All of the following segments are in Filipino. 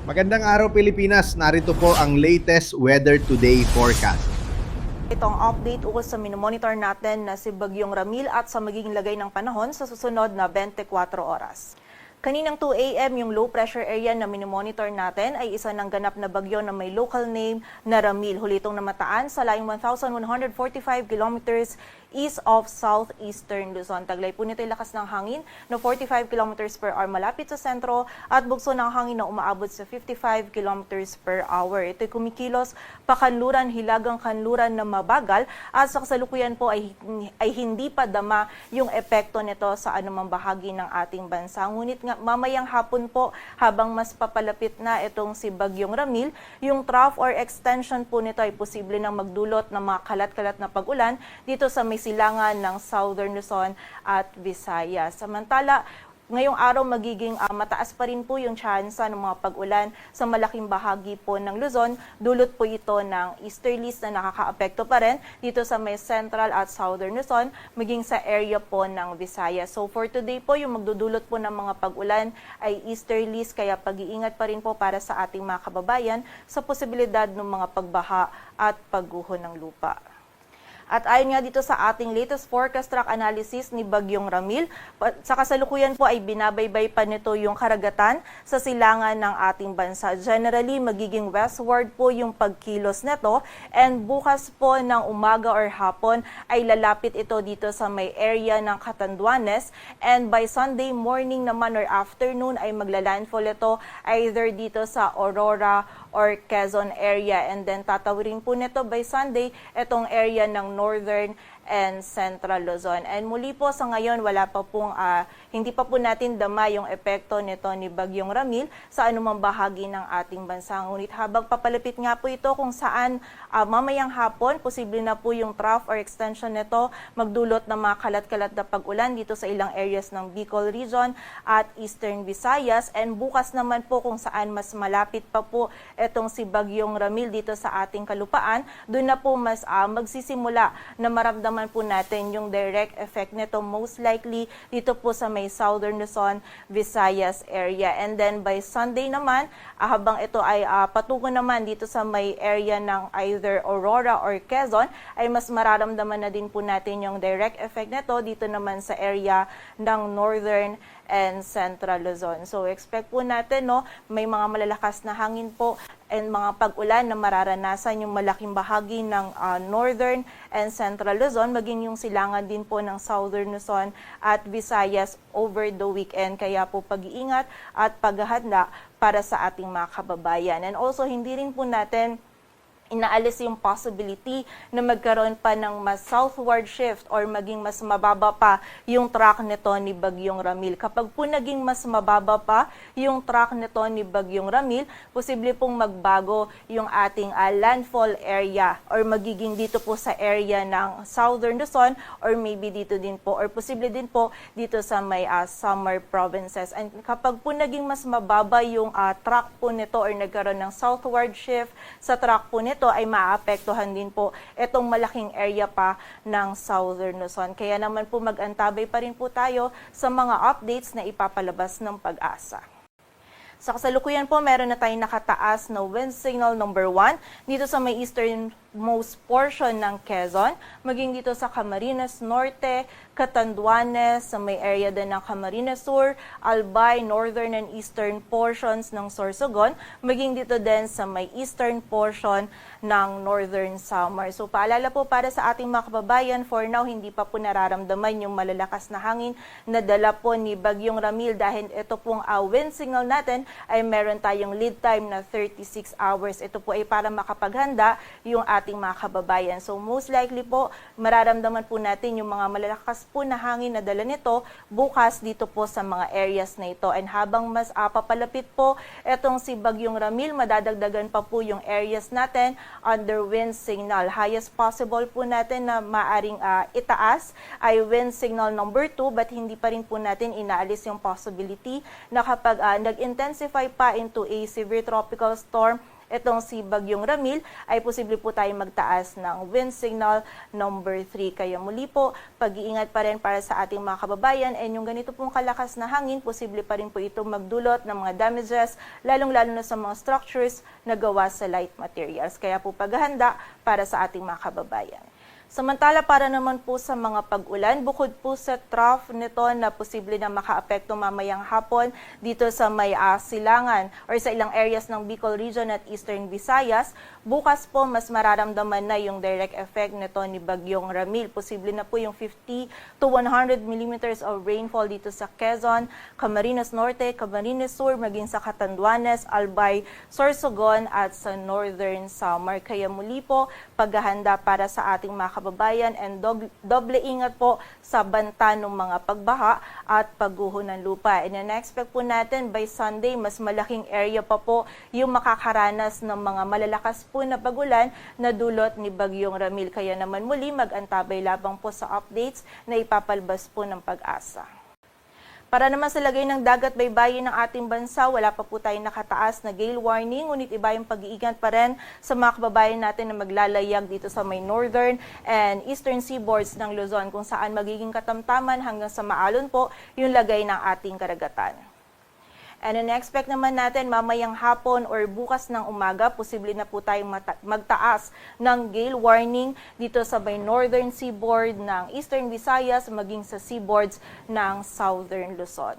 Magandang araw Pilipinas, narito po ang latest Weather Today forecast. Itong update ukol sa minomonitor natin na si Bagyong Ramil at sa magiging lagay ng panahon sa susunod na 24 oras. Kaninang 2 a.m. yung low pressure area na minomonitor natin ay isa ng ganap na bagyo na may local name na Ramil. Huli itong namataan sa layong 1,145 kilometers east of southeastern Luzon. Taglay po nito yung lakas ng hangin na 45 kilometers per hour malapit sa sentro at bugso ng hangin na umaabot sa 55 kilometers per hour. Ito'y kumikilos pakanluran, hilagang kanluran na mabagal at sa kasalukuyan po ay hindi pa dama yung epekto nito sa anumang bahagi ng ating bansa. Ngunit nga, mamayang hapon po habang mas papalapit na itong si Bagyong Ramil, yung trough or extension po nito ay posible nang magdulot ng mga kalat-kalat na pag-ulan dito sa may silangan ng Southern Luzon at Visayas. Samantala, ngayong araw magiging mataas pa rin po yung tsansa ng mga pag-ulan sa malaking bahagi po ng Luzon. Dulot po ito ng easterlies na nakakaapekto pa rin dito sa may central at southern Luzon, maging sa area po ng Visayas. So for today po, yung magdudulot po ng mga pag-ulan ay easterlies, kaya pag-iingat pa rin po para sa ating mga kababayan sa posibilidad ng mga pagbaha at pagguho ng lupa. At ayon nga dito sa ating latest forecast track analysis ni Bagyong Ramil, sa kasalukuyan po ay binabaybay pa nito yung karagatan sa silangan ng ating bansa. Generally, magiging westward po yung pagkilos nito and bukas po ng umaga or hapon ay lalapit ito dito sa may area ng Catanduanes and by Sunday morning naman or afternoon ay maglalandfall ito either dito sa Aurora or Quezon area and then tatawirin po nito by Sunday itong area ng northern and central Luzon. And muli po sa ngayon wala pa pong hindi pa po natin dama yung epekto nito ni Bagyong Ramil sa anumang bahagi ng ating bansa. Ngunit habang papalapit nga po ito kung saan mamayang hapon posible na po yung trough or extension nito magdulot ng mga kalat-kalat na pag-ulan dito sa ilang areas ng Bicol region at Eastern Visayas and bukas naman po kung saan mas malapit pa po itong si Bagyong Ramil dito sa ating kalupaan, doon na po mas magsisimula na maramdaman po natin yung direct effect nito most likely dito po sa may Southern Luzon, Visayas area. And then by Sunday naman, habang ito ay patungo naman dito sa may area ng either Aurora or Quezon, ay mas mararamdaman na din po natin yung direct effect nito dito naman sa area ng Northern and Central Luzon. So expect po natin may mga malalakas na hangin po and mga pag-ulan na mararanasan yung malaking bahagi ng Northern and Central Luzon, maging yung silangan din po ng Southern Luzon at Visayas over the weekend. Kaya po pag-iingat at paghahanda para sa ating mga kababayan. And also hindi rin po natin inaalis yung possibility na magkaroon pa ng mas southward shift or maging mas mababa pa yung track nito ni Bagyong Ramil. Kapag po naging mas mababa pa yung track nito ni Bagyong Ramil, posible pong magbago yung ating landfall area or magiging dito po sa area ng Southern Luzon or maybe dito din po or posible din po dito sa may summer provinces. And kapag po naging mas mababa yung track po nito or nagkaroon ng southward shift sa track po nito, ay maapektuhan din po itong malaking area pa ng Southern Luzon. Kaya naman po mag-antabay pa rin po tayo sa mga updates na ipapalabas ng Pag-asa. Sa kasalukuyan po, meron na tayong nakataas na wind signal number 1 dito sa may easternmost portion ng Quezon, maging dito sa Camarines Norte, Catanduanes, sa may area din ng Camarines Sur, Albay, northern and eastern portions ng Sorsogon, maging dito din sa may eastern portion ng Northern Samar. So paalala po para sa ating mga kababayan, for now hindi pa po nararamdaman yung malalakas na hangin na dala po ni Bagyong Ramil dahil ito pong wind signal natin ay meron tayong lead time na 36 hours. Ito po ay para makapaghanda yung ating mga kababayan. So most likely po mararamdaman po natin yung mga malalakas po na hangin na dala nito bukas dito po sa mga areas na ito. And habang mas papalapit po itong si Bagyong Ramil, madadagdagan pa po yung areas natin under wind signal. Highest possible po natin na maaring itaas ay wind signal number 2 but hindi pa rin po natin inaalis yung possibility na kapag nag-intensify pa into a severe tropical storm, itong si Bagyong Ramil, ay posible po tayo magtaas ng wind signal number 3. Kaya muli po, pag-iingat pa rin para sa ating mga kababayan, and yung ganito pong kalakas na hangin, posible pa rin po ito magdulot ng mga damages, lalong-lalo na sa mga structures na gawa sa light materials. Kaya po paghahanda para sa ating mga kababayan. Samantala, para naman po sa mga pag-ulan, bukod po sa trough nito na posible na makaapekto mamayang hapon dito sa may silangan or sa ilang areas ng Bicol Region at Eastern Visayas, bukas po mas mararamdaman na yung direct effect nito ni Bagyong Ramil. Posible na po yung 50 to 100 millimeters of rainfall dito sa Quezon, Camarines Norte, Camarines Sur, maging sa Catanduanes, Albay, Sorsogon at sa Northern Samar. Kaya muli po, paghahanda para sa ating mga kababayan and doble ingat po sa banta ng mga pagbaha at pagguho ng lupa. And na-expect po natin by Sunday, mas malaking area pa po yung makakaranas ng mga malalakas po na pagulan na dulot ni Bagyong Ramil. Kaya naman muli, mag-antabay labang po sa updates na ipapalabas po ng Pag-asa. Para naman sa lagay ng dagat baybayin ng ating bansa, wala pa po tayong nakataas na gale warning, ngunit iba yung pag-iingat pa rin sa mga kababayan natin na maglalayag dito sa may northern and eastern seaboards ng Luzon, kung saan magiging katamtaman hanggang sa maalon po yung lagay ng ating karagatan. And in-expect naman natin mamayang hapon or bukas ng umaga, posible na po tayong magtaas ng gale warning dito sa may northern seaboard ng Eastern Visayas maging sa seaboards ng Southern Luzon.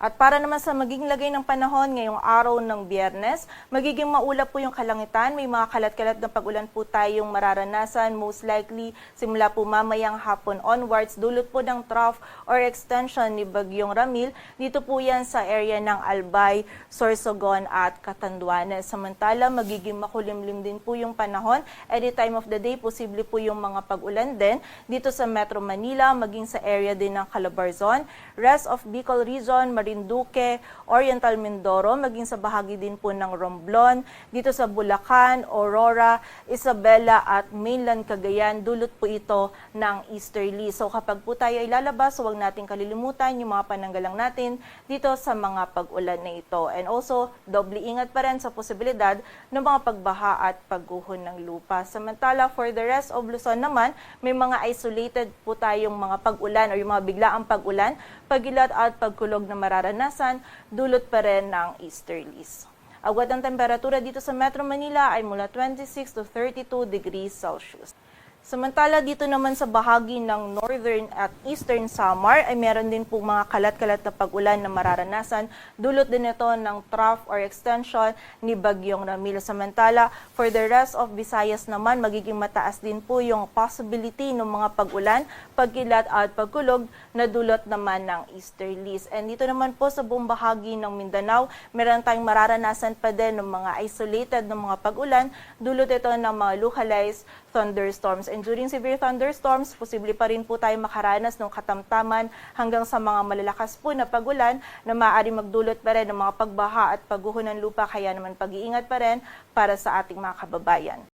At para naman sa magiging lagay ng panahon ngayong araw ng Biyernes, magiging maulap po yung kalangitan. May mga kalat-kalat na pag-ulan po tayong mararanasan, most likely simula po mamayang hapon onwards, dulot po ng trough or extension ni Bagyong Ramil. Dito po yan sa area ng Albay, Sorsogon at Catanduanes. Samantala, magiging makulimlim din po yung panahon. Any time of the day, posible po yung mga pag-ulan din dito sa Metro Manila, maging sa area din ng Calabarzon, rest of Bicol Region, Marinduque, Oriental Mindoro, maging sa bahagi din po ng Romblon, dito sa Bulacan, Aurora, Isabela at mainland Cagayan, dulot po ito ng easterly. So kapag po tayo ay lalabas, huwag natin kalilimutan yung mga pananggalang natin dito sa mga pag-ulan na ito. And also, doble ingat pa rin sa posibilidad ng mga pagbaha at pagguho ng lupa. Samantala, for the rest of Luzon naman, may mga isolated po tayong mga pag-ulan o yung mga biglaang pag-ulan, pagilat at pagkulog na mararanasan, dulot pa rin ng easterlies. Agwat ang temperatura dito sa Metro Manila ay mula 26 to 32 degrees Celsius. Samantala, dito naman sa bahagi ng Northern at Eastern Samar ay meron din po mga kalat-kalat na pag-ulan na mararanasan. Dulot din ito ng trough or extension ni Bagyong Ramil. Samantala, for the rest of Visayas naman, magiging mataas din po yung possibility ng mga pag-ulan, pagkilat at pagkulog na dulot naman ng easterlies. And dito naman po sa buong bahagi ng Mindanao, meron tayong mararanasan pa din ng mga isolated na mga pag-ulan. Dulot ito ng mga localized thunderstorms. And during severe thunderstorms, posible pa rin po tayo makaranas ng katamtaman hanggang sa mga malalakas po na pag-ulan na maaari magdulot pa rin ng mga pagbaha at pagguho ng lupa. Kaya naman pag-iingat pa rin para sa ating mga kababayan.